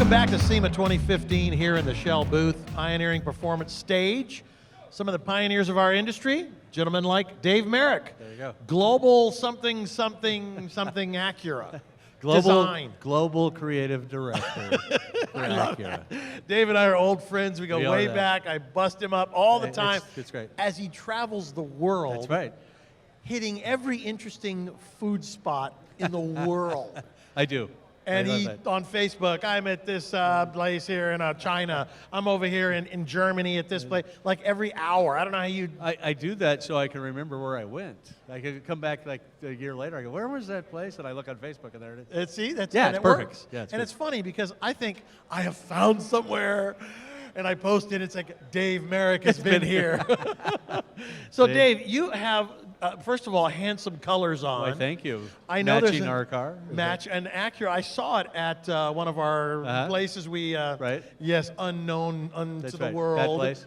Welcome back to SEMA 2015 here in the Shell booth, Pioneering Performance Stage. Some of the pioneers of our industry, gentlemen like Dave Marek. There you go. Global something Acura. Design. Global creative director for Acura. Dave and I are old friends. We go way back. I bust him up all the time. It's great. As he travels the world. That's right. Hitting every interesting food spot in the world. I do. And on Facebook, I'm at this place here in China. I'm over here in Germany at this place, like every hour. I don't know how you... I do that so I can remember where I went. I could come back like a year later. I go, where was that place? And I look on Facebook, and there it is. See, that's yeah, and it's it perfect. Works. Yeah, it's and good. It's funny because I think I have found somewhere, and I post it. It's like Dave Marek has been here. So Dave, you have first of all handsome colors on. Why, thank you. I know matching our car. Match an Acura. I saw it at one of our places. We right. Yes, unknown unto That's the right. world. That place.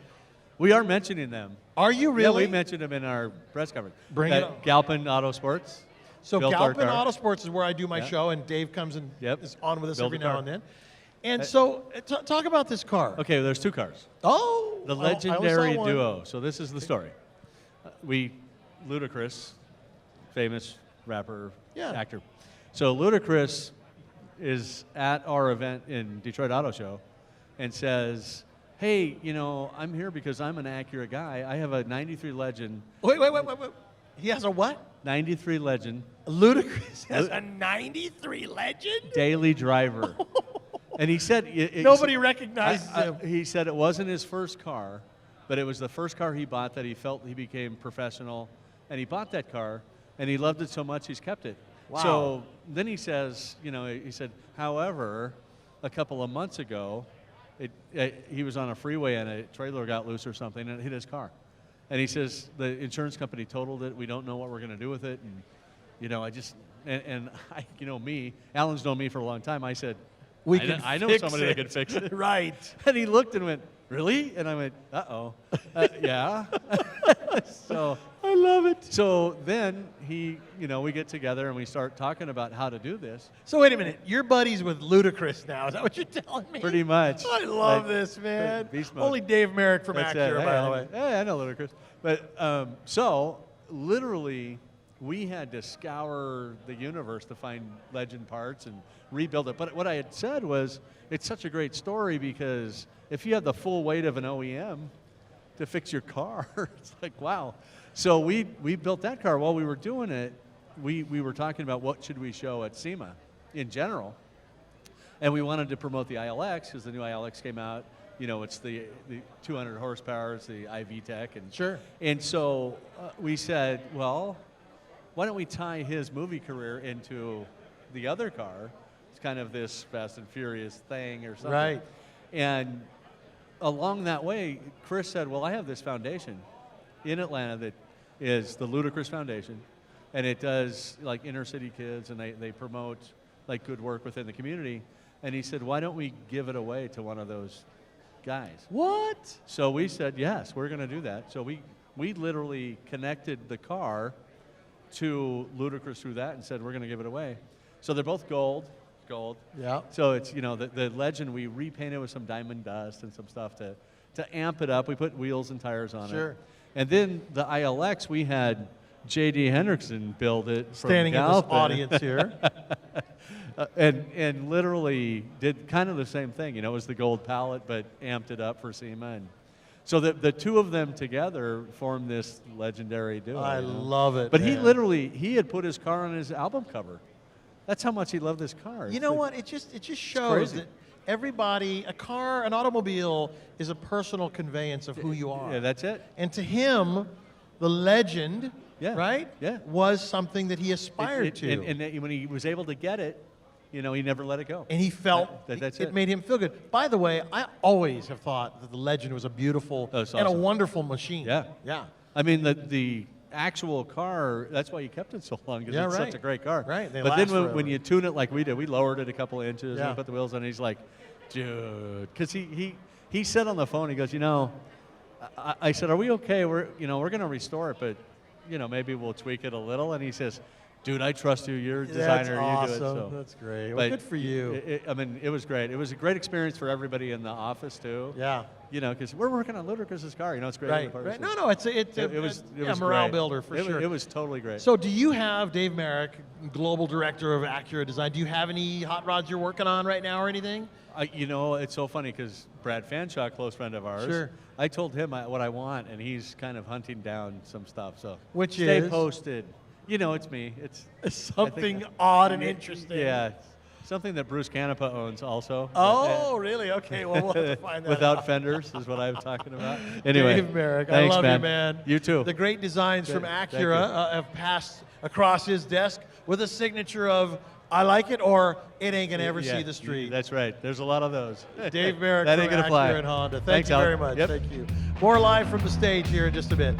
We are mentioning them. Are you really? Yeah, we mentioned them in our press coverage. Bring it up. Galpin Auto Sports. So Galpin Auto Sports is where I do my show, and Dave comes and is on with us every now and then. And so, talk about this car. Okay, there's two cars. Oh, the legendary duo. So this is the story. Ludacris, famous rapper, actor. So Ludacris is at our event in Detroit Auto Show, and says, "Hey, you know, I'm here because I'm an Acura guy. I have a '93 Legend." Wait. He has a what? '93 Legend. Ludacris has a '93 Legend? Daily driver. And he said... Nobody recognizes him. He said it wasn't his first car, but it was the first car he bought that he felt he became professional. And he bought that car, and he loved it so much he's kept it. Wow. So then he says, he said, however, a couple of months ago, he was on a freeway and a trailer got loose or something and it hit his car. And he says, the insurance company totaled it. We don't know what we're going to do with it. And, Alan's known me for a long time. I said, I know somebody that could fix it. Right. And he looked and went, really? And I went, uh-oh. Yeah. So I love it. So then we get together and we start talking about how to do this. So wait a minute, you're buddies with Ludacris now. Is that what you're telling me? Pretty much. I love this, man. Beast mode. Only Dave Marek from Acura, by the way. Hey, I know Ludacris. But so literally, we had to scour the universe to find Legend parts and rebuild it. But what I had said was, it's such a great story because if you have the full weight of an OEM to fix your car, it's like, wow. So we built that car. While we were doing it, we were talking about what should we show at SEMA in general. And we wanted to promote the ILX because the new ILX came out. It's the 200 horsepower, it's the IV Tech. And so we said, well, why don't we tie his movie career into the other car? It's kind of this Fast and Furious thing or something. Right. And along that way, Chris said, well, I have this foundation in Atlanta that is the Ludacris Foundation, and it does like inner city kids, and they promote like good work within the community. And he said, why don't we give it away to one of those guys? What? So we said, yes, we're going to do that. So we literally connected the car to Ludacris through that and said, we're going to give it away. So they're both gold. Yeah. So it's, the Legend, we repainted with some diamond dust and some stuff to amp it up. We put wheels and tires on it. And then the ILX, we had J.D. Hendrickson build it from Standing Galpin. in this audience here. and literally did kind of the same thing. It was the gold palette, but amped it up for SEMA. And so the two of them together formed this legendary duo. I love it. But man. he had put his car on his album cover. That's how much he loved this car. You know what? It just shows that everybody, an automobile is a personal conveyance of who you are. Yeah, that's it. And to him, the Legend, right? Yeah. Was something that he aspired to. And when he was able to get it, he never let it go. And he felt that's it made him feel good. By the way, I always have thought that the Legend was a beautiful and a wonderful machine. Yeah. Yeah. I mean, the actual car, that's why you kept it so long, because it's such a great car. Right. But then when you tune it like we did, we lowered it a couple of inches and put the wheels on, and he's like, dude, because he said on the phone, he goes, I said, are we okay? We're going to restore it, but maybe we'll tweak it a little. And he says, dude, I trust you. You're a That's designer. awesome. You do it. So. That's great. Well, But good for you. I mean, it was great. It was a great experience for everybody in the office too. Yeah. You know, because we're working on Ludacris's car. You know, it's great. Right. Right. No, it's It was morale great. builder for sure. It was totally great. So, do you have Dave Marek, global director of Acura Design? Do you have any hot rods you're working on right now or anything? You know, it's so funny because Brad Fanshaw, close friend of ours, Sure. I told him what I want, and he's kind of hunting down some stuff. So Which stay is? posted. You know, it's me. It's Something odd and interesting. Yeah, something that Bruce Canepa owns also. Oh, really? Okay. Well, we'll have to find that Without out. fenders is what I'm talking about. Anyway, Dave Marek, thanks, I love man. you, man. You too. The great designs from Thank Acura you. have passed across his desk with a signature of "I like it" or "It ain't gonna ever Yeah, see the street." That's right. There's a lot of those. Dave Merrick That from ain't gonna Acura fly. and Honda. Thanks, Thank you Al. very much. Yep. Thank you. More live from the stage here in just a bit.